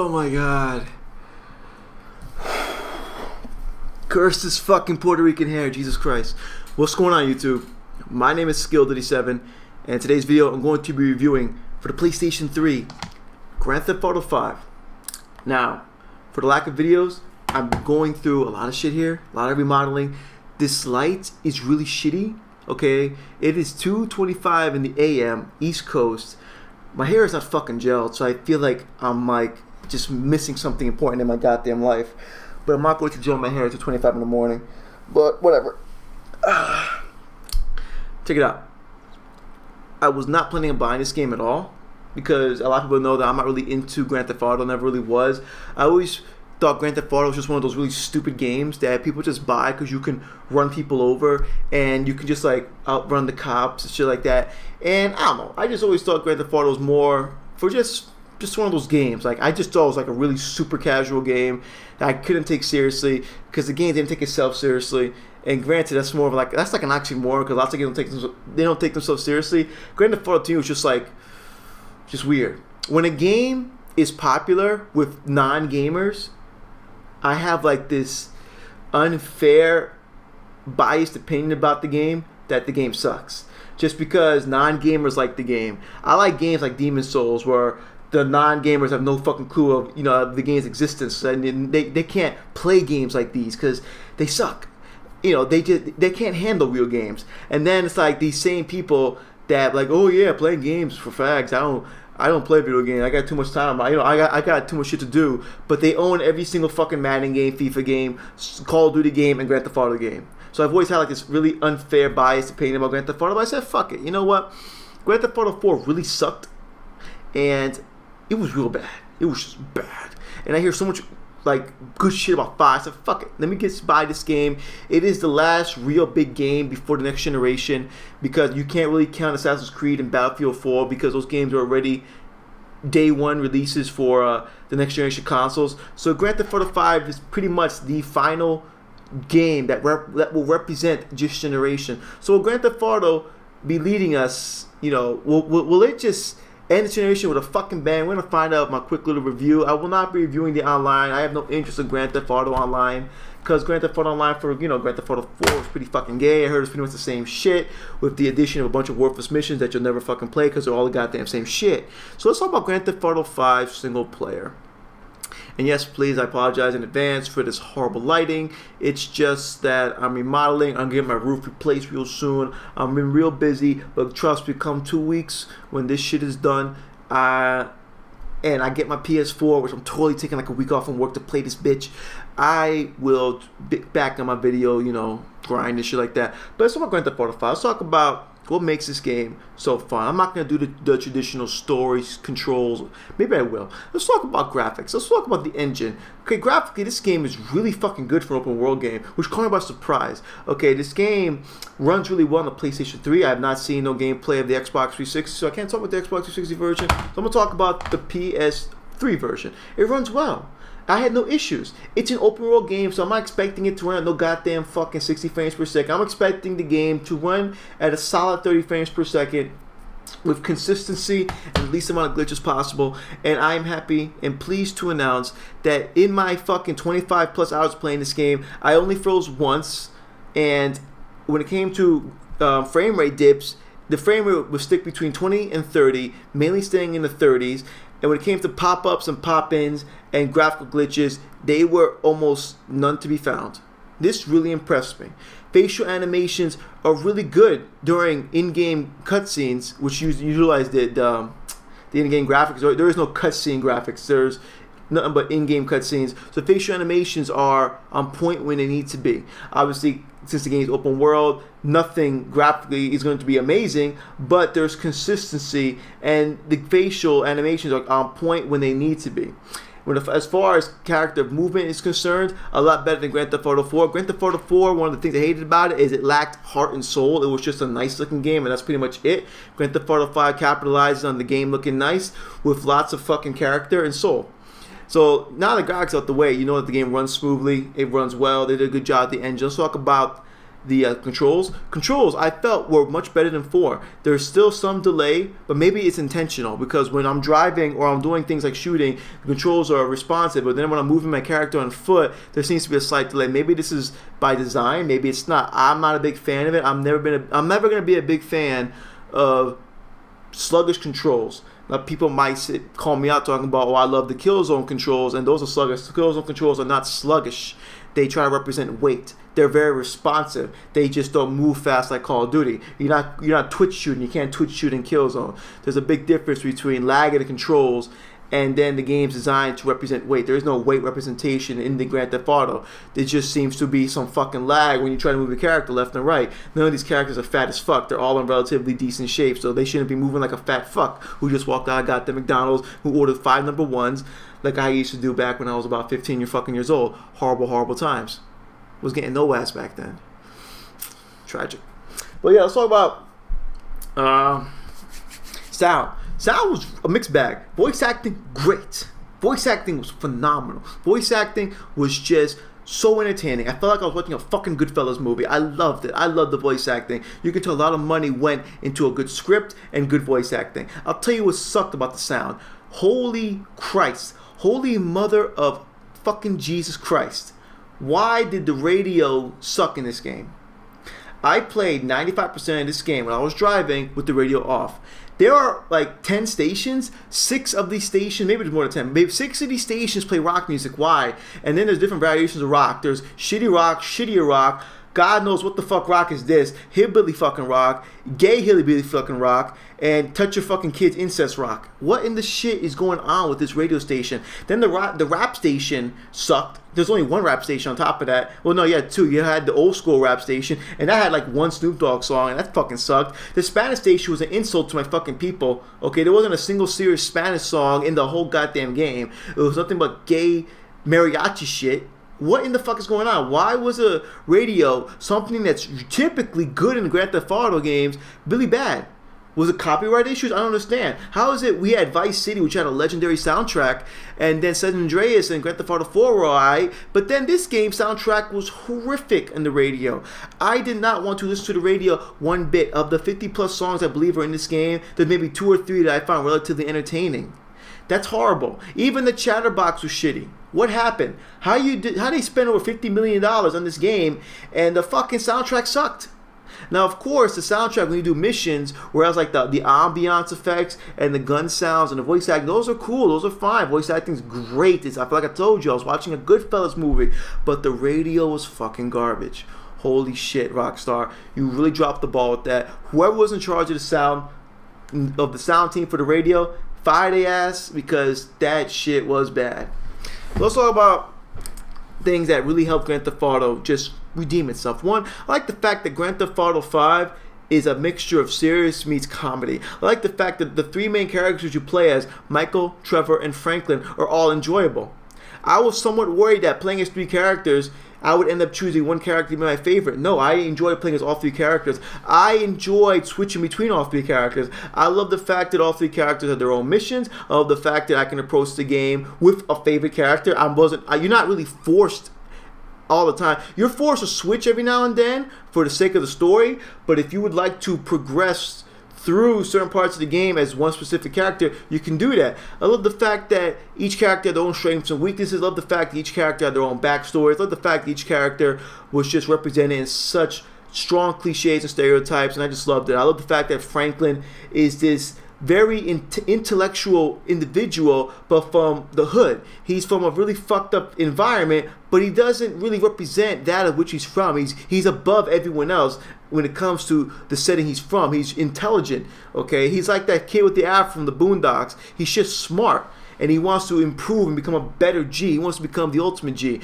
Oh my god. Curse this fucking Puerto Rican hair, Jesus Christ. What's going on, YouTube? My name is Skill37, and today's video I'm going to be reviewing for the PlayStation 3 Grand Theft Auto 5. Now, for the lack of videos, I'm going through a lot of shit here, a lot of remodeling. This light is really shitty, okay? It is 2:25 in the AM, East Coast. My hair is not fucking gelled, so I feel like I'm like just missing something important in my goddamn life. But I'm not going to gel my hair at 2:25 in the morning. But whatever. Check it out. I was not planning on buying this game at all because a lot of people know that I'm not really into Grand Theft Auto. Never really was. I always thought Grand Theft Auto was just one of those really stupid games that people just buy because you can run people over and you can just like outrun the cops and shit like that. And I don't know. I just always thought Grand Theft Auto was more for just one of those games. Like I just thought it was like a really super casual game that I couldn't take seriously because the game didn't take itself seriously. And granted, that's more of like that's like an oxymoron because lots of games don't take themselves seriously. Grand Theft Auto 2 was just weird. When a game is popular with non-gamers, I have like this unfair, biased opinion about the game that the game sucks. Just because non-gamers like the game. I like games like Demon's Souls where the non-gamers have no fucking clue of the game's existence, and they can't play games like these because they suck. They can't handle real games. And then it's like these same people that like, oh yeah, playing games for fags. I don't play video games. I got too much time. I got too much shit to do. But they own every single fucking Madden game, FIFA game, Call of Duty game, and Grand Theft Auto game. So I've always had like this really unfair, biased opinion about Grand Theft Auto. But I said, fuck it. You know what? Grand Theft Auto 4 really sucked, and it was real bad. It was just bad. And I hear so much like good shit about 5. I said, fuck it. Let me buy this game. It is the last real big game before the next generation because you can't really count Assassin's Creed and Battlefield 4 because those games are already day one releases for the next generation consoles. So Grand Theft Auto 5 is pretty much the final game that will represent this generation. So will Grand Theft Auto be leading us, will it just end the generation with a fucking bang? We're going to find out in my quick little review. I will not be reviewing the online. I have no interest in Grand Theft Auto Online because Grand Theft Auto Online for, Grand Theft Auto 4 was pretty fucking gay. I heard it's pretty much the same shit with the addition of a bunch of worthless missions that you'll never fucking play because they're all the goddamn same shit. So let's talk about Grand Theft Auto 5 single player. And yes, please, I apologize in advance for this horrible lighting. It's just that I'm remodeling. I'm getting my roof replaced real soon. I've been real busy, but trust me, come 2 weeks when this shit is done, and I get my PS4, which I'm totally taking like a week off from work to play this bitch, I will be back on my video, grind and shit like that. But let's talk about Grand Theft Auto 5. Let's talk about what makes this game so fun. I'm not going to do the traditional stories, controls. Maybe I will. Let's talk about graphics. Let's talk about the engine. Okay, graphically, this game is really fucking good for an open world game, which caught me by surprise. Okay, this game runs really well on the PlayStation 3. I have not seen no gameplay of the Xbox 360, so I can't talk about the Xbox 360 version. So I'm going to talk about the PS3 version. It runs well. I had no issues. It's an open world game, so I'm not expecting it to run at no goddamn fucking 60 frames per second. I'm expecting the game to run at a solid 30 frames per second with consistency and the least amount of glitches possible. And I'm happy and pleased to announce that in my fucking 25 plus hours playing this game, I only froze once. And when it came to frame rate dips, the frame rate would stick between 20 and 30, mainly staying in the 30s. And when it came to pop-ups and pop-ins and graphical glitches, they were almost none to be found. This really impressed me. Facial animations are really good during in-game cutscenes, which utilize the in-game graphics. There is no cutscene graphics. There's nothing but in-game cutscenes. So facial animations are on point when they need to be. Obviously, since the game is open world, nothing graphically is going to be amazing, but there's consistency and the facial animations are on point when they need to be. As far as character movement is concerned, a lot better than Grand Theft Auto 4. Grand Theft Auto 4, one of the things I hated about it is it lacked heart and soul. It was just a nice looking game, and that's pretty much it. Grand Theft Auto 5 capitalizes on the game looking nice with lots of fucking character and soul. So now the graphics out the way, you know that the game runs smoothly, it runs well, they did a good job at the engine. Let's talk about the controls I felt were much better than 4. There's still some delay, but maybe it's intentional, because when I'm driving or I'm doing things like shooting, the controls are responsive, but then when I'm moving my character on foot, there seems to be a slight delay. Maybe this is by design, maybe it's not. I'm not a big fan of it. I'm never going to be a big fan of sluggish controls. Now, people might call me out talking about, oh, I love the kill zone controls, and those are sluggish. The kill zone controls are not sluggish. They try to represent weight. They're very responsive. They just don't move fast like Call of Duty. You're not twitch shooting. You can't twitch shoot in kill zone. There's a big difference between lag of the controls and then the game's designed to represent weight. There is no weight representation in the Grand Theft Auto. There just seems to be some fucking lag when you try to move a character left and right. None of these characters are fat as fuck. They're all in relatively decent shape, so they shouldn't be moving like a fat fuck who just walked out and got the McDonald's, who ordered 5 number ones like I used to do back when I was about 15 years old. Horrible, horrible times. Was getting no ass back then. Tragic. But yeah, let's talk about sound. Sound was a mixed bag. Voice acting, great. Voice acting was phenomenal. Voice acting was just so entertaining. I felt like I was watching a fucking Goodfellas movie. I loved it. I loved the voice acting. You could tell a lot of money went into a good script and good voice acting. I'll tell you what sucked about the sound. Holy Christ. Holy mother of fucking Jesus Christ. Why did the radio suck in this game? I played 95% of this game when I was driving with the radio off. There are like 10 stations. 6 of these stations, maybe there's more than 10, maybe 6 of these stations play rock music. Why? And then there's different variations of rock. There's shitty rock, shittier rock, God knows what the fuck rock is this, hillbilly fucking rock, gay hillbilly fucking rock, and touch your fucking kids incest rock. What in the shit is going on with this radio station? Then the rap station sucked. There's only one rap station on top of that. Well, no, you had 2. You had the old school rap station, and that had like 1 Snoop Dogg song, and that fucking sucked. The Spanish station was an insult to my fucking people. Okay, there wasn't a single serious Spanish song in the whole goddamn game. It was nothing but gay mariachi shit. What in the fuck is going on? Why was a radio, something that's typically good in Grand Theft Auto games, really bad? Was it copyright issues? I don't understand. How is it we had Vice City, which had a legendary soundtrack, and then San Andreas and Grand Theft Auto 4 were alright, but then this game soundtrack was horrific in the radio. I did not want to listen to the radio one bit. Of the 50 plus songs I believe are in this game, there's maybe 2 or 3 that I found relatively entertaining. That's horrible. Even the chatterbox was shitty. What happened? How they spend over $50 million on this game and the fucking soundtrack sucked? Now, of course, the soundtrack, when you do missions, whereas like the ambiance effects and the gun sounds and the voice acting, those are cool. Those are fine. Voice acting's great. I feel like I told you, I was watching a Goodfellas movie, but the radio was fucking garbage. Holy shit, Rockstar. You really dropped the ball with that. Whoever was in charge of the sound team for the radio, fire their ass, because that shit was bad. Let's talk about things that really help Grand Theft Auto just redeem itself. One, I like the fact that Grand Theft Auto 5 is a mixture of serious meets comedy. I like the fact that the 3 main characters you play as, Micheal, Trevor, and Franklin, are all enjoyable. I was somewhat worried that playing as 3 characters, I would end up choosing one character to be my favorite. No, I enjoy playing as all 3 characters. I enjoyed switching between all 3 characters. I love the fact that all 3 characters have their own missions. I love the fact that I can approach the game with a favorite character. You're not really forced all the time. You're forced to switch every now and then for the sake of the story, but if you would like to progress through certain parts of the game as one specific character, you can do that. I love the fact that each character had their own strengths and weaknesses. I love the fact that each character had their own backstories. I love the fact that each character was just represented in such strong cliches and stereotypes, and I just loved it. I love the fact that Franklin is this very intellectual individual, but from the hood. He's from a really fucked up environment, but he doesn't really represent that of which he's from. He's above everyone else when it comes to the setting he's from. He's intelligent, okay? He's like that kid with the afro from the Boondocks. He's just smart, and he wants to improve and become a better G. He wants to become the ultimate G,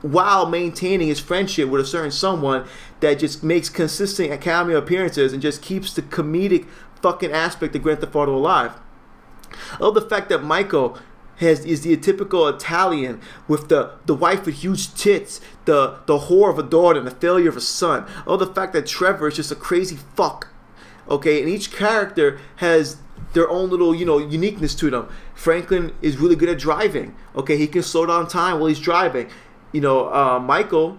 while maintaining his friendship with a certain someone that just makes consistent cameo appearances and just keeps the comedic fucking aspect of Grand Theft Auto alive. I love the fact that Micheal is the typical Italian with the wife with huge tits, the whore of a daughter, and the failure of a son. I love the fact that Trevor is just a crazy fuck. Okay, and each character has their own little, uniqueness to them. Franklin is really good at driving. Okay, he can slow down time while he's driving. Micheal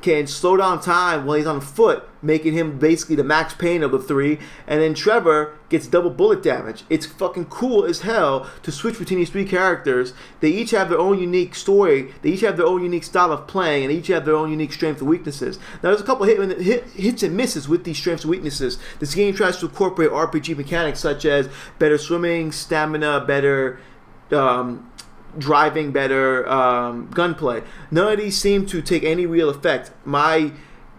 can slow down time while he's on foot, making him basically the Max Payne of the three. And then Trevor gets double bullet damage. It's fucking cool as hell to switch between these three characters. They each have their own unique story. They each have their own unique style of playing, and they each have their own unique strengths and weaknesses. Now, there's a couple hits and misses with these strengths and weaknesses. This game tries to incorporate RPG mechanics such as better swimming, stamina, better driving, better gunplay. None of these seem to take any real effect. My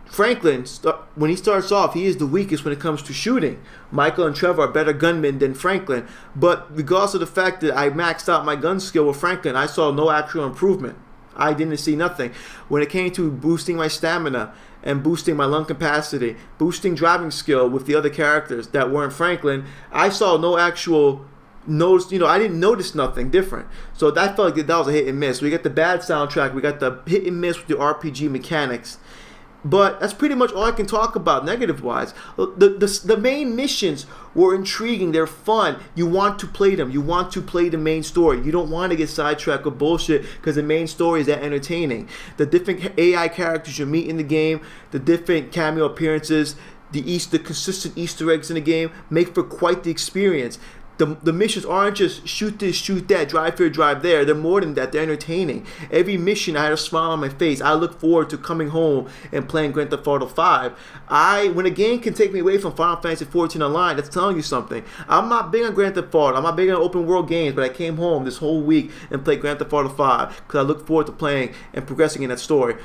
Franklin, when he starts off, he is the weakest when it comes to shooting. Micheal and Trevor are better gunmen than Franklin. But regardless of the fact that I maxed out my gun skill with Franklin, I saw no actual improvement. I didn't see nothing. When it came to boosting my stamina and boosting my lung capacity, boosting driving skill with the other characters that weren't Franklin, I saw no actual I didn't notice nothing different. So that felt like that was a hit and miss. We got the bad soundtrack, we got the hit and miss with the RPG mechanics. But that's pretty much all I can talk about negative-wise. The main missions were intriguing. They're fun. You want to play them. You want to play the main story. You don't want to get sidetracked with bullshit because the main story is that entertaining. The different AI characters you meet in the game, the different cameo appearances, the consistent Easter eggs in the game make for quite the experience. The missions aren't just shoot this, shoot that, drive here, drive there. They're more than that. They're entertaining. Every mission, I had a smile on my face. I look forward to coming home and playing Grand Theft Auto 5. When a game can take me away from Final Fantasy 14 Online, that's telling you something. I'm not big on Grand Theft Auto. I'm not big on open world games, but I came home this whole week and played Grand Theft Auto 5 because I look forward to playing and progressing in that story.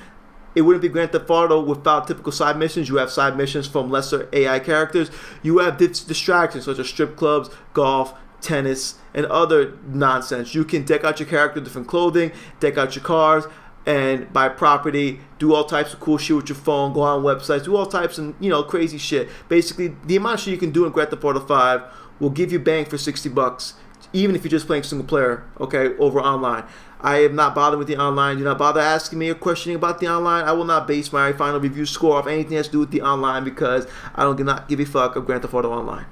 It wouldn't be Grand Theft Auto without typical side missions. You have side missions from lesser AI characters. You have distractions such as strip clubs, golf, tennis, and other nonsense. You can deck out your character with different clothing, deck out your cars, and buy property, do all types of cool shit with your phone, go on websites, do all types of crazy shit. Basically, the amount of shit you can do in Grand Theft Auto 5 will give you bang for $60, even if you're just playing single player, okay, over online. I am not bothered with the online. Do not bother asking me or questioning about the online. I will not base my final review score off anything that has to do with the online because I do not give a fuck of Grand Theft Auto Online.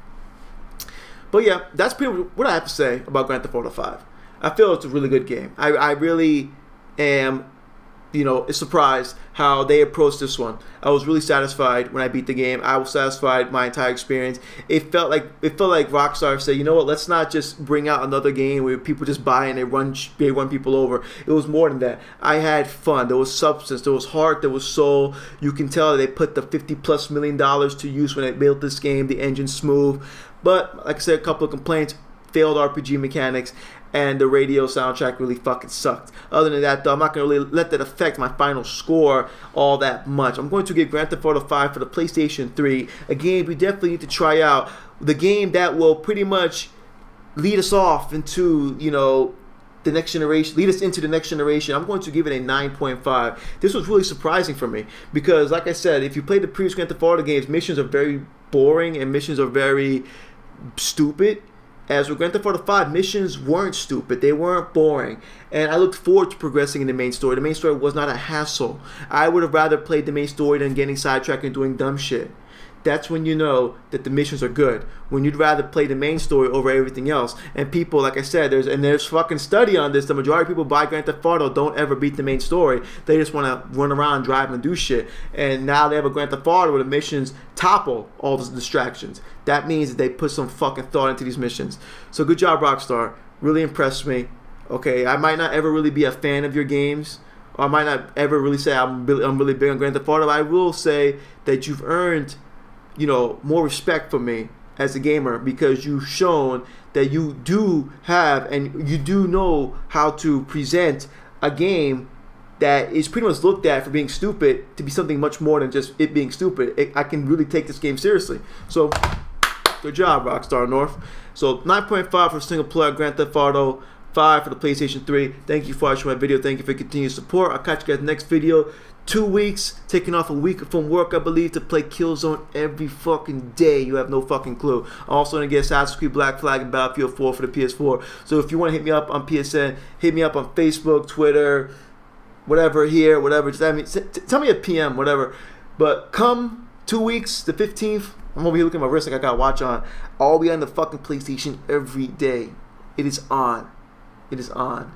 But yeah, that's pretty much what I have to say about Grand Theft Auto 5. I feel it's a really good game. I really am surprised how they approached this one. I was really satisfied when I beat the game. I was satisfied my entire experience. It felt like Rockstar said, you know what, let's not just bring out another game where people just buy and they run people over. It was more than that. I had fun. There was substance. There was heart. There was soul. You can tell they put the $50+ million to use when they built this game. The engine's smooth. But like I said, a couple of complaints. Failed RPG mechanics, and the radio soundtrack really fucking sucked. Other than that, though, I'm not going to really let that affect my final score all that much. I'm going to give Grand Theft Auto 5 for the PlayStation 3, a game we definitely need to try out. The game that will pretty much lead us off into, the next generation, lead us into the next generation. I'm going to give it a 9.5. This was really surprising for me because, like I said, if you play the previous Grand Theft Auto games, missions are very boring and missions are very stupid. As with Grand Theft Auto 5, missions weren't stupid. They weren't boring. And I looked forward to progressing in the main story. The main story was not a hassle. I would have rather played the main story than getting sidetracked and doing dumb shit. That's when you know that the missions are good. When you'd rather play the main story over everything else. And people, like I said, there's fucking study on this. The majority of people buy Grand Theft Auto don't ever beat the main story. They just want to run around, drive, and do shit. And now they have a Grand Theft Auto where the missions topple all the distractions. That means that they put some fucking thought into these missions. So good job, Rockstar. Really impressed me. Okay, I might not ever really be a fan of your games. Or I might not ever really say I'm really big on Grand Theft Auto. But I will say that you've earned more respect for me as a gamer because you've shown that you do have and you do know how to present a game that is pretty much looked at for being stupid to be something much more than just it being stupid. I can really take this game seriously. So, good job, Rockstar North. So, 9.5 for single player Grand Theft Auto 5 for the PlayStation 3. Thank you for watching my video. Thank you for your continued support. I'll catch you guys next video. 2 weeks, taking off a week from work, I believe, to play Killzone every fucking day. You have no fucking clue. I'm also going to get Assassin's Creed Black Flag and Battlefield 4 for the PS4. So if you want to hit me up on PSN, hit me up on Facebook, Twitter, whatever, here, whatever. Just tell me a PM, whatever. But come 2 weeks, the 15th, I'm over here looking at my wrist like I got a watch on. I'll be on the fucking PlayStation every day. It is on. It is on.